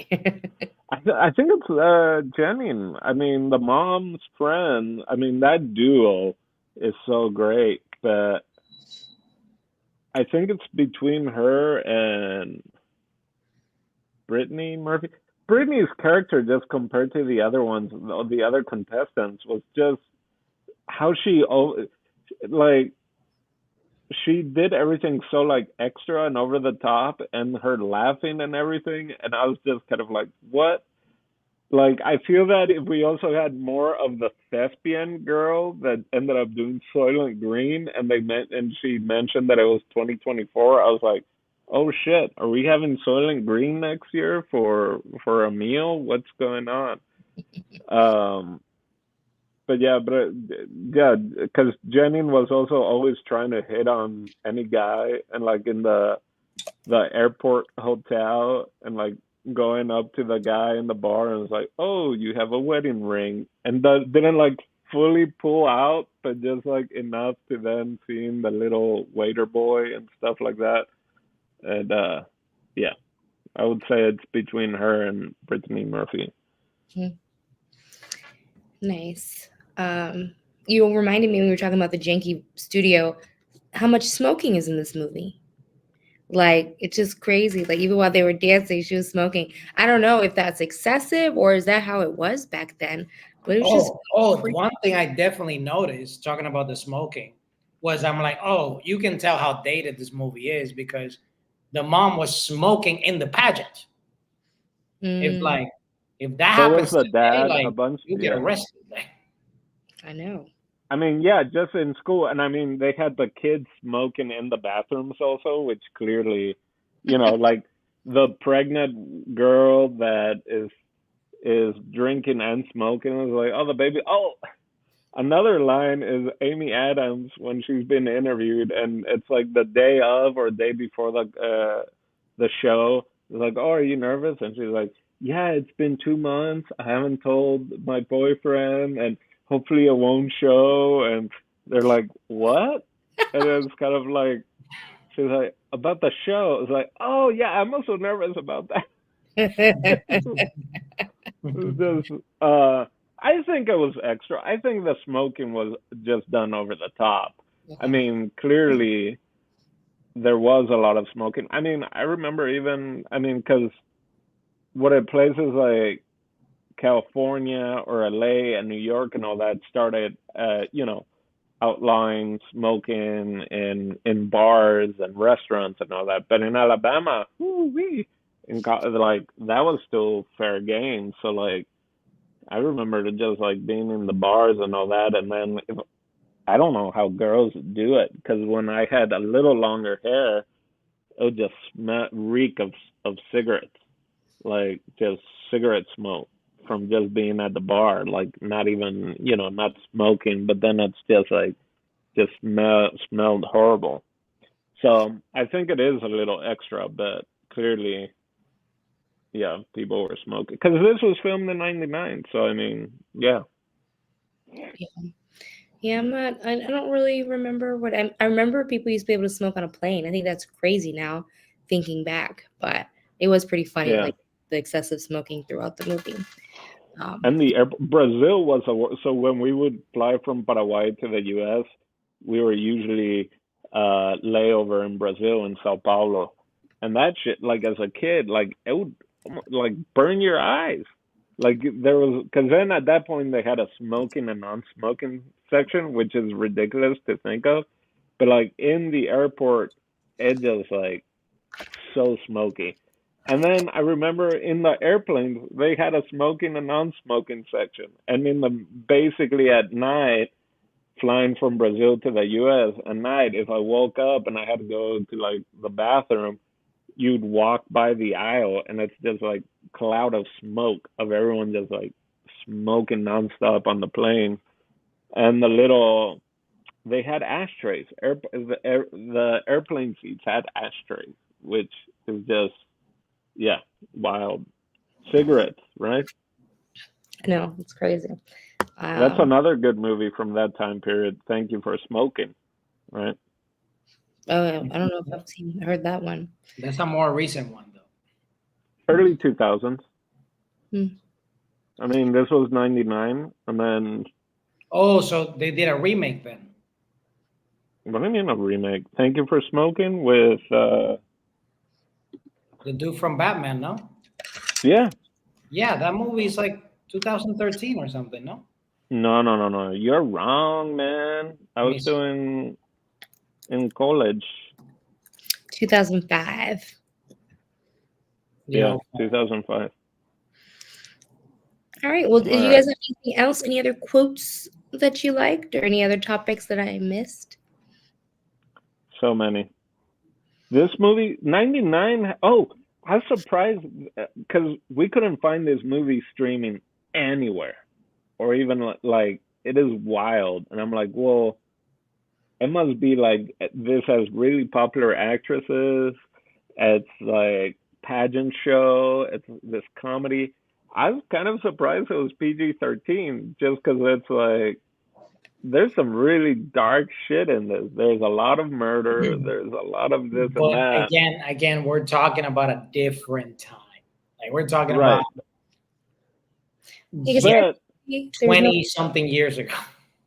S2: I think it's Jenny. I mean, the mom's friend. I mean, that duo is so great. But I think it's between her and Brittany Murphy. Brittany's character, just compared to the other ones, the other contestants, was just how like she did everything so like extra and over the top, and her laughing and everything, and I was just kind of like, what? Like, I feel that if we also had more of the thespian girl that ended up doing Soylent Green, and she mentioned that it was 2024, I was like, oh shit, are we having Soylent Green next year for a meal? What's going on? Um, but because Jennings was also always trying to hit on any guy, and like in the airport hotel, and like going up to the guy in the bar and was like, "Oh, you have a wedding ring," and didn't like fully pull out, but just like enough to then seeing the little waiter boy and stuff like that. And yeah, I would say it's between her and Brittany Murphy.
S1: Nice. You reminded me when we were talking about the janky studio, how much smoking is in this movie. Like, it's just crazy. Like, even while they were dancing, she was smoking. I don't know if that's excessive or is that how it was back then. But it was just
S3: One thing I definitely noticed talking about the smoking was I'm like, oh, you can tell how dated this movie is because the mom was smoking in the pageant. If that
S2: So was
S3: happens
S2: the
S3: today,
S2: dad
S3: like
S2: a bunch?
S3: you get
S2: Yeah.
S3: arrested.
S1: I know.
S2: I mean, yeah, just in school, and I mean, they had the kids smoking in the bathrooms also, which clearly, like the pregnant girl that is drinking and smoking is like, oh, the baby. Oh, another line is Amy Adams when she's been interviewed, and it's like the day of or day before the show. It's like, oh, are you nervous? And she's like, yeah, it's been 2 months. I haven't told my boyfriend, and hopefully it won't show. And they're like, what? And it's kind of like, she's like, about the show. It's like, oh yeah, I'm also nervous about that. It's just, I think it was extra. I think the smoking was just done over the top. I mean, clearly there was a lot of smoking. I mean, I remember even, I mean, because what it places like California or LA and New York and all that started, outlawing smoking in bars and restaurants and all that. But in Alabama, woo-wee, like that was still fair game. So like I remember just like being in the bars and all that, and then I don't know how girls do it because when I had a little longer hair, it would just reek of cigarettes, like just cigarette smoke from just being at the bar, like not even not smoking, but then it's just like just smelled horrible. So I think it is a little extra, but clearly, yeah, people were smoking because this was filmed in '99. So I mean, yeah.
S1: Yeah, I'm not. I don't really remember what I remember. People used to be able to smoke on a plane. I think that's crazy now, thinking back. But it was pretty funny,
S2: Yeah.
S1: like the excessive smoking throughout the movie.
S2: And Brazil was so when we would fly from Paraguay to the U.S., we were usually layover in Brazil in Sao Paulo, and that shit, like as a kid, like it would like burn your eyes. Like there was, because then at that point they had a smoking and non-smoking section, which is ridiculous to think of, but like in the airport, it just like so smoky. And then I remember in the airplanes they had a smoking and non-smoking section, and in the basically at night flying from Brazil to the U.S. at night, if I woke up and I had to go to like the bathroom, you'd walk by the aisle and it's just like cloud of smoke of everyone just like smoking nonstop on the plane, and they had ashtrays. The airplane seats had ashtrays, which is just yeah, wild. Cigarettes, right?
S1: No, it's crazy.
S2: That's another good movie from that time period. Thank You for Smoking, right?
S1: Oh, I don't know if I've heard that one.
S3: That's a more recent one, though.
S2: Early 2000s.
S1: Hmm.
S2: I mean, this was 99, and then
S3: Oh, so they did a remake then.
S2: what do you mean a remake? Thank You for Smoking with
S3: The dude from Batman, no?
S2: yeah.
S3: Yeah, that movie is like 2013 or something, no?
S2: No. You're wrong, man. I
S3: Let me
S2: was
S3: see.
S2: doing in college.
S1: 2005.
S2: Yeah, 2005.
S1: All right. Well, did you
S2: All
S1: guys
S2: right.
S1: have anything else? Any other quotes that you liked, or any other topics that I missed?
S2: So many. This movie, 99. Oh, I was surprised because we couldn't find this movie streaming anywhere, or even like it is wild. And I'm like, well, it must be like this has really popular actresses. It's like pageant show. It's this comedy. I was kind of surprised it was PG-13 just because it's like there's some really dark shit in this. There's a lot of murder. There's a lot of this and
S3: But
S2: that.
S3: again, we're talking about a different time. Like we're talking
S2: Right.
S3: about
S1: Because
S2: But
S1: there was no,
S3: 20 something years ago.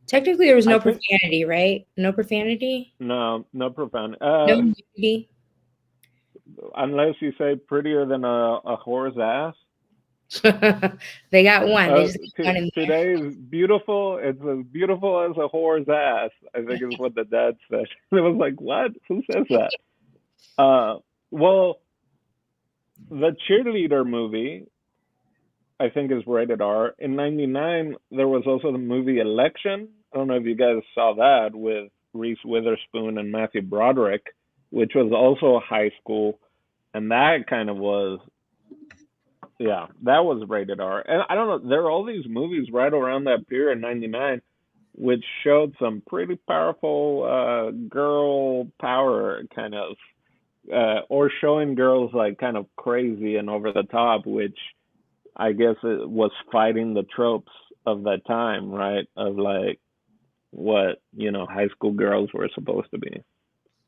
S1: technically there was no
S2: I think
S1: profanity, right? No profanity,
S2: no profound.
S1: no nudity.
S2: Unless you say prettier than a whore's ass.
S1: They got one. They just got one in there.
S2: Today is beautiful. It's as beautiful as a whore's ass. I think is what the dad said. It was like, what? Who says that? Well, the cheerleader movie, I think, is rated R. In '99, there was also the movie Election. I don't know if you guys saw that with Reese Witherspoon and Matthew Broderick, which was also a high school, and that kind of was, yeah, that was rated R. And I don't know, there are all these movies right around that period, '99, which showed some pretty powerful girl power kind of, or showing girls like kind of crazy and over the top, which I guess it was fighting the tropes of that time, right? Of like what, high school girls were supposed to be.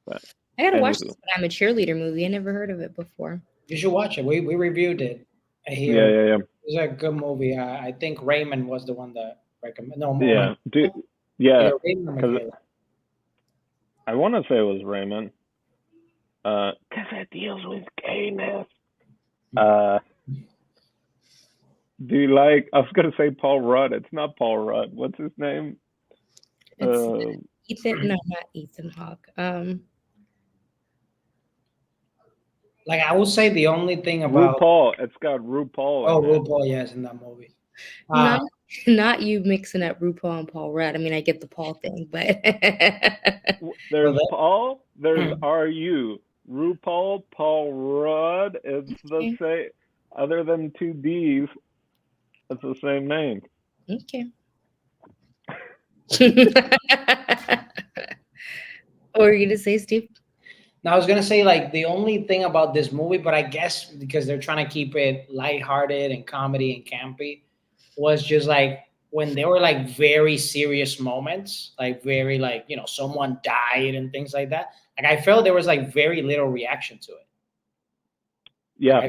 S2: But
S1: I gotta watch
S2: anywho,
S1: this, but I'm a cheerleader movie. I never heard of it before.
S3: You should watch it. We reviewed it
S2: yeah,
S3: here.
S2: yeah,
S3: It's a good movie. I think Raymond was the one that recommended. No,
S2: yeah, yeah.
S3: either Raymond or
S2: Because
S3: Michaela.
S2: I want to say it was Raymond. Because it deals with gayness. Do you like? I was gonna say Paul Rudd. It's not Paul Rudd. What's his name?
S1: It's Ethan. No, not Ethan Hawke.
S3: Like I would say the only thing about
S2: RuPaul. It's got RuPaul.
S3: oh
S2: in it.
S3: RuPaul, yes, in that movie.
S1: Not you mixing up RuPaul and Paul Rudd. I mean, I get the Paul thing, but
S2: There's
S3: that-
S2: Paul. There's RU. RuPaul. Paul Rudd. It's the same. Other than two D's, it's the same name.
S1: okay. What were you gonna say, Steve?
S3: Now I was gonna say like the only thing about this movie, but I guess because they're trying to keep it lighthearted and comedy and campy, was just like when there were like very serious moments, like very like someone died and things like that. Like I felt there was like very little reaction to it.
S2: Yeah.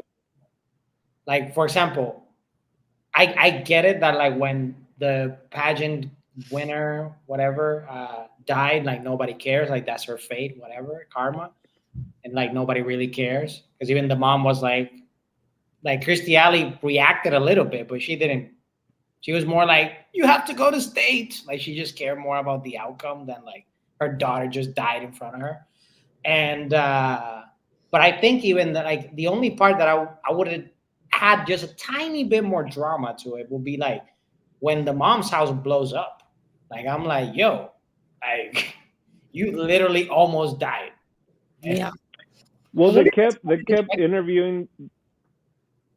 S3: Like for example, I get it that like when the pageant winner whatever died, like nobody cares, like that's her fate, whatever, karma, and like nobody really cares because even the mom was like Kirstie Alley reacted a little bit, but she didn't. She was more like, you have to go to state. Like she just cared more about the outcome than like her daughter just died in front of her. And but I think even that like the only part that I would have had just a tiny bit more drama to it would be like when the mom's house blows up. Like I'm like, yo, like you literally almost died.
S1: Yeah.
S2: Well, they kept interviewing.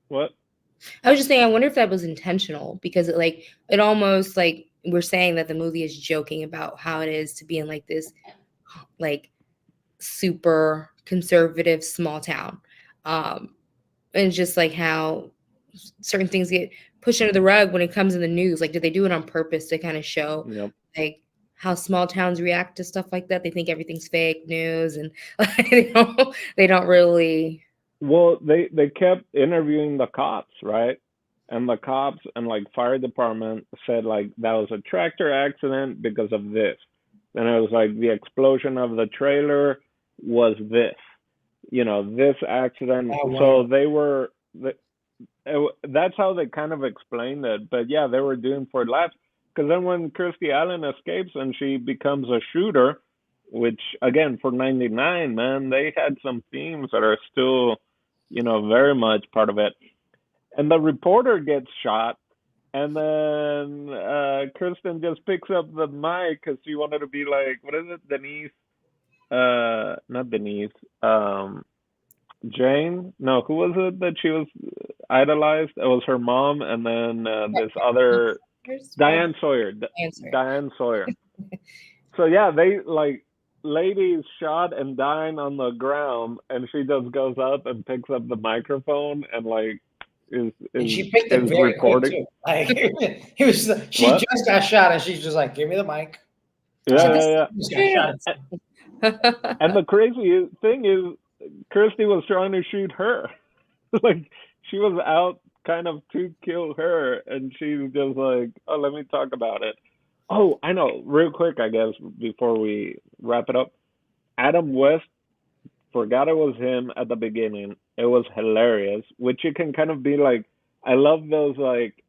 S2: What?
S1: I was just saying, I wonder if that was intentional because it almost like we're saying that the movie is joking about how it is to be in like this like super conservative small town. And just like how certain things get pushed under the rug when it comes in the news. Like, did they do it on purpose to kind of show
S2: Yep.
S1: like how small towns react to stuff like that. They think everything's fake news, and they don't really.
S2: Well, they kept interviewing the cops, right? And the cops and like fire department said like that was a tractor accident because of this. Then it was like the explosion of the trailer was this, this accident.
S3: Oh, wow.
S2: So that's how they kind of explained it. But yeah, they were doing for laughs. Because then when Kirstie Alley escapes and she becomes a shooter, which again for '99, man, they had some themes that are still, very much part of it. And the reporter gets shot, and then Kirsten just picks up the mic because she wanted to be like, what is it, Denise? Not Denise. Jane? No, who was it that she was idolized? It was her mom, and then this other Diane Sawyer.
S1: Answer.
S2: Diane Sawyer. So yeah, they like ladies shot and dying on the ground, and she just goes up and picks up the microphone and like is
S3: And she picked it very
S2: recording.
S3: quick too. Like she
S2: What?
S3: just got shot, and she's just like, "Give me the mic."
S2: Yeah.
S3: Just got shot.
S2: And the crazy thing is, Kirstie was trying to shoot her. Like she was out kind of to kill her, and she's just like, "Oh, let me talk about it." Oh, I know. Real quick, I guess before we wrap it up, Adam West, forgot it was him at the beginning. It was hilarious, which you can kind of be like, I love those like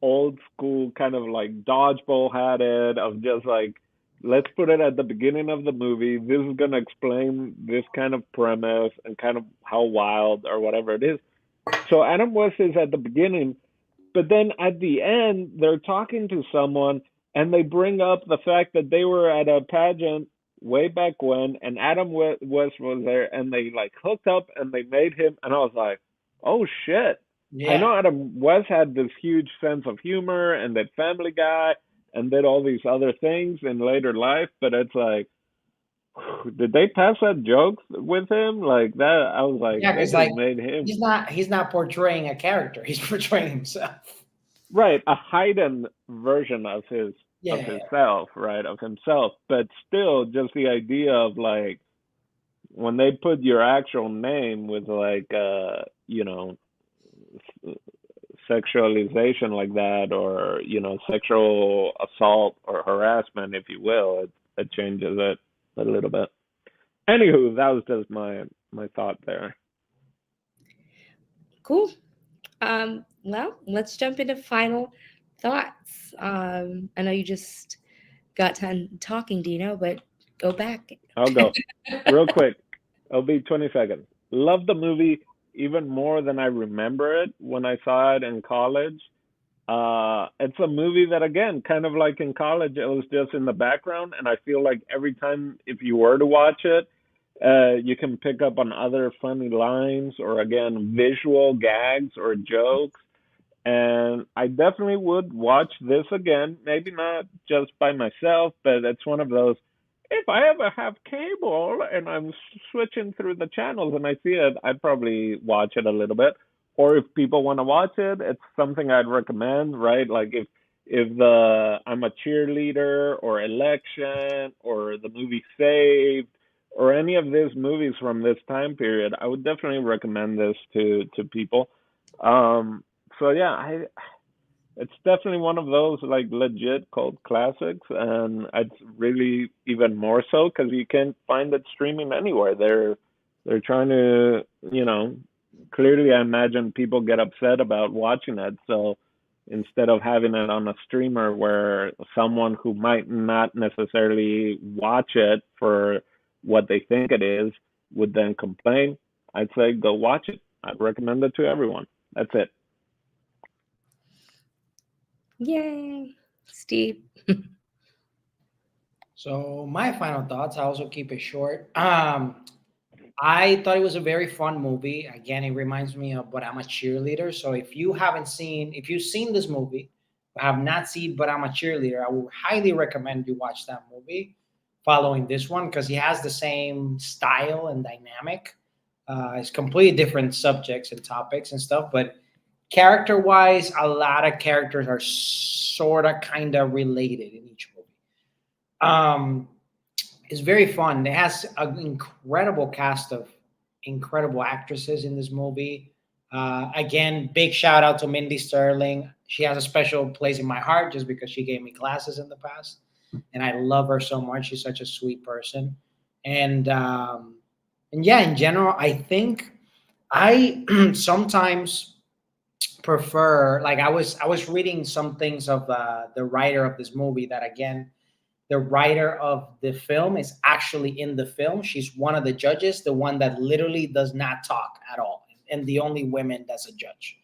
S2: old school kind of like dodgeball had it of just like, let's put it at the beginning of the movie. This is going to explain this kind of premise and kind of how wild or whatever it is. So Adam West is at the beginning, but then at the end, they're talking to someone and they bring up the fact that they were at a pageant way back when, and Adam West was there, and they like hooked up and they made him, and I was like, oh shit.
S3: Yeah.
S2: I know Adam West had this huge sense of humor and that Family Guy and did all these other things in later life, but it's like, did they pass that jokes with him like that? I was like,
S3: Yeah,
S2: they
S3: because
S2: just
S3: like
S2: made him
S3: he's not portraying a character; he's portraying himself.
S2: right, a heightened version of
S3: Yeah.
S2: himself, right, of himself, but still just the idea of like when they put your actual name with like sexualization like that, or sexual assault or harassment, if you will, it changes it a little bit. Anywho, that was just my thought there.
S1: Cool. Well, let's jump into final thoughts. I know you just got done talking, Dino, but go back.
S2: I'll go real quick. It'll be 20 seconds. Love the movie even more than I remember it when I saw it in college. It's a movie that, again, kind of like in college, it was just in the background. And I feel like every time, if you were to watch it, you can pick up on other funny lines or, again, visual gags or jokes. And I definitely would watch this again. Maybe not just by myself, but it's one of those. If I ever have cable and I'm switching through the channels and I see it, I'd probably watch it a little bit. Or if people want to watch it, it's something I'd recommend, right? Like if I'm a cheerleader or Election or the movie Saved or any of these movies from this time period, I would definitely recommend this to people. So yeah, it's definitely one of those like legit cult classics, and it's really even more so because you can't find it streaming anywhere. They're trying to, clearly I imagine people get upset about watching it. So instead of having it on a streamer where someone who might not necessarily watch it for what they think it is would then complain, I'd say go watch it. I'd recommend it to everyone. That's it.
S1: Yay, Steve.
S3: So my final thoughts. I also keep it short. I thought it was a very fun movie. Again, it reminds me of But I'm a Cheerleader. So if you've seen this movie, but have not seen But I'm a Cheerleader, I would highly recommend you watch that movie following this one because he has the same style and dynamic. It's completely different subjects and topics and stuff, but character-wise, a lot of characters are sort of kind of related in each movie. Um, it's very fun. It has an incredible cast of incredible actresses in this movie. Again, big shout out to Mindy Sterling. She has a special place in my heart just because she gave me classes in the past, and I love her so much. She's such a sweet person, and um, and yeah, in general, I think I sometimes prefer, like I was reading some things of the writer of this movie, that again, the writer of the film is actually in the film. She's one of the judges, the one that literally does not talk at all, and the only woman that's a judge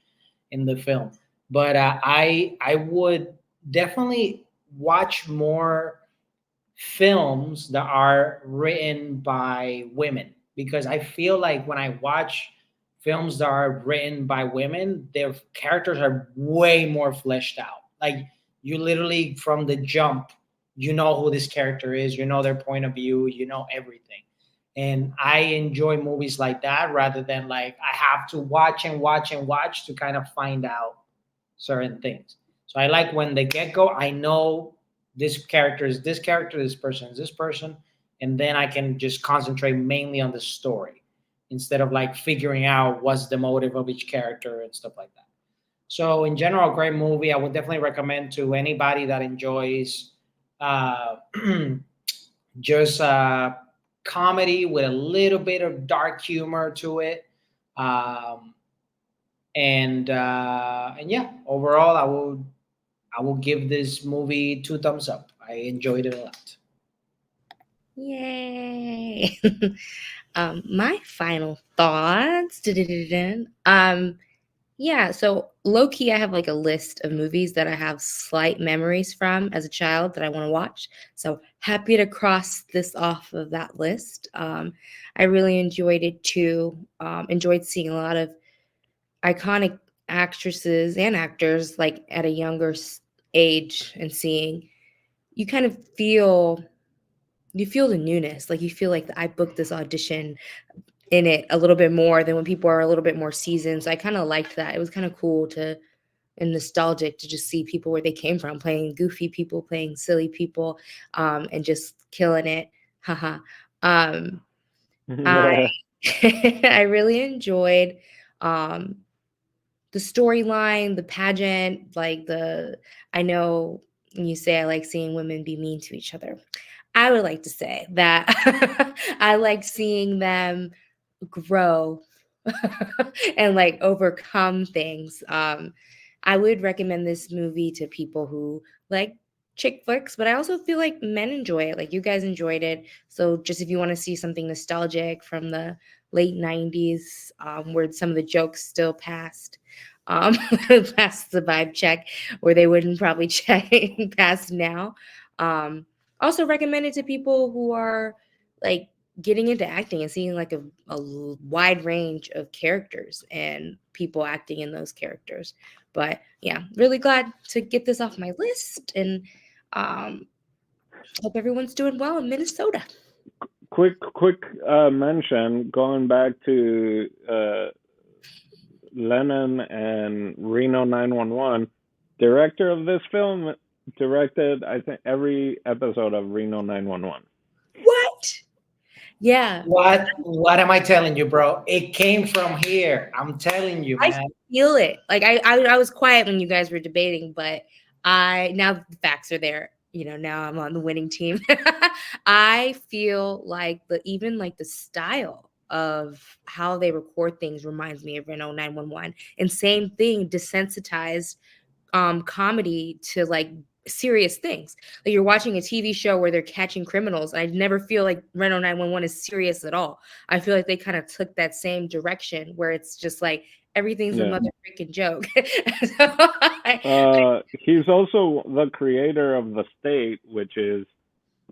S3: in the film. But I would definitely watch more films that are written by women, because I feel like when I watch films that are written by women, their characters are way more fleshed out. Like, you literally from the jump, you know who this character is, you know their point of view, you know everything. And I enjoy movies like that rather than like I have to watch and watch and watch to kind of find out certain things. So I like when they get go, I know this character is this character, this person is this person, and then I can just concentrate mainly on the story instead of like figuring out what's the motive of each character and stuff like that. So in general, great movie. I would definitely recommend to anybody that enjoys uh, just comedy with a little bit of dark humor to it. Um, and yeah, overall, I will give this movie 2 thumbs up. I enjoyed it a lot.
S1: Yay. My final thoughts. Yeah, so low key, I have like a list of movies that I have slight memories from as a child that I want to watch. So happy to cross this off of that list. I really enjoyed it too. Enjoyed seeing a lot of iconic actresses and actors like at a younger age, and seeing you kind of feel the newness. Like you feel like I booked this audition in it a little bit more than when people are a little bit more seasoned. So I kind of liked that. It was kind of cool to and nostalgic to just see people where they came from, playing goofy people, playing silly people, and just killing it. Haha. I I really enjoyed um, the storyline, the pageant, like I know you say I like seeing women be mean to each other. I would like to say that I like seeing them grow and like overcome things. I would recommend this movie to people who like chick flicks, but I also feel like men enjoy it. Like you guys enjoyed it. So just if you want to see something nostalgic from the late 90s, where some of the jokes still passed, um, past the vibe check, where they wouldn't probably check past now. Um, Also recommend it to people who are like getting into acting and seeing like a wide range of characters and people acting in those characters. But yeah, really glad to get this off my list, and um, hope everyone's doing well in Minnesota.
S2: Quick mention, going back to Lennon and Reno 911. Director of this film directed, I think, every episode of Reno 911.
S1: What? Yeah,
S3: What am I telling you, bro? It came from here. I'm telling you,
S1: I
S3: man.
S1: feel it. Like I was quiet when you guys were debating, but I now that the facts are there. Now I'm on the winning team. I feel like even like the style of how they record things reminds me of Renault 911. And same thing, desensitized comedy to like serious things. Like you're watching a TV show where they're catching criminals. I never feel like Renault 911 is serious at all. I feel like they kind of took that same direction where it's just like everything's a
S2: Yeah.
S1: mother freaking joke. So
S2: He's also the creator of The State, which is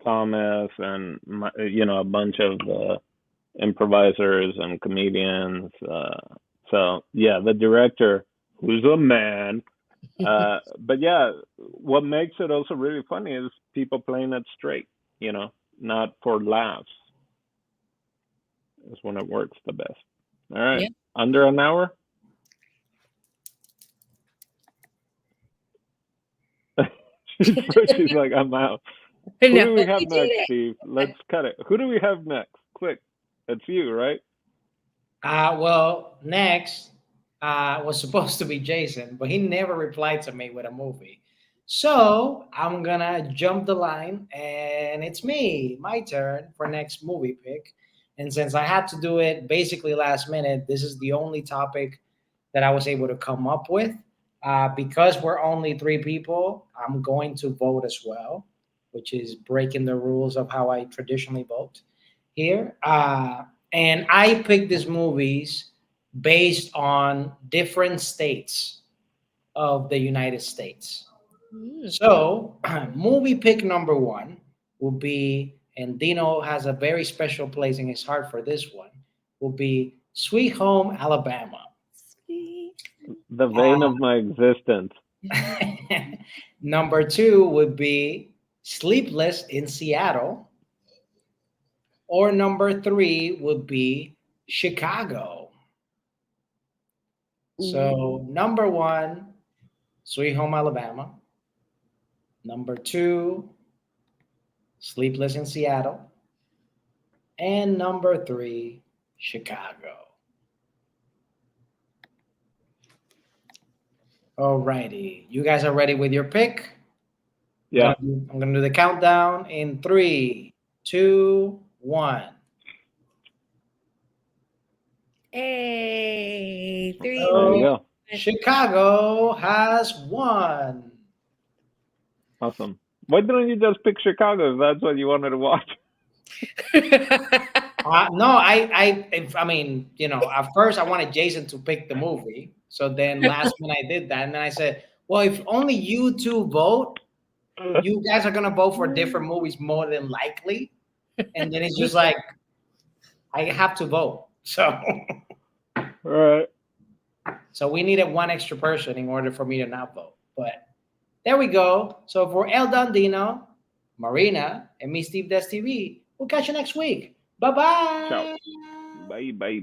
S2: Thomas and a bunch of improvisers and comedians. So yeah, the director, who's a man. But yeah, what makes it also really funny is people playing it straight, not for laughs. Is when it works the best. All right,
S1: Yeah.
S2: under an hour. She's like, I'm out. Who
S1: No,
S2: do we have
S1: you
S2: next,
S1: did
S2: Steve? Let's cut it. Who do we have next? Quick. It's you, right?
S3: Well, next was supposed to be Jason, but he never replied to me with a movie. So I'm gonna jump the line, and it's me, my turn for next movie pick. And since I had to do it basically last minute, this is the only topic that I was able to come up with. Because we're only three people, I'm going to vote as well, which is breaking the rules of how I traditionally vote here. And I picked these movies based on different states of the United States.
S1: it.
S3: So, movie pick number one will be, and Dino has a very special place in his heart for this one, will be Sweet Home Alabama.
S1: Sweet.
S2: The vein of my existence.
S3: Number two would be Sleepless in Seattle. Or number three would be Chicago. So number one, Sweet Home Alabama. Number two, Sleepless in Seattle. And number three, Chicago. Alrighty. You guys are ready with your pick?
S2: Yeah.
S3: I'm gonna do the countdown in 3, 2, 1.
S1: Hey, three.
S2: There you go.
S3: Chicago has won.
S2: Awesome. Why didn't you just pick Chicago if that's what you wanted to watch?
S3: No, I mean, at first I wanted Jason to pick the movie. So then last minute I did that. And then I said, well, if only you two vote, you guys are going to vote for different movies more than likely. And then it's just like, I have to vote. So,
S2: All right.
S3: so we needed one extra person in order for me to not vote. But there we go. So for El Dondino, Marina, and me, Steve Des TV, we'll catch you next week. Bye-bye.
S2: Ciao. Bye, bye, bye.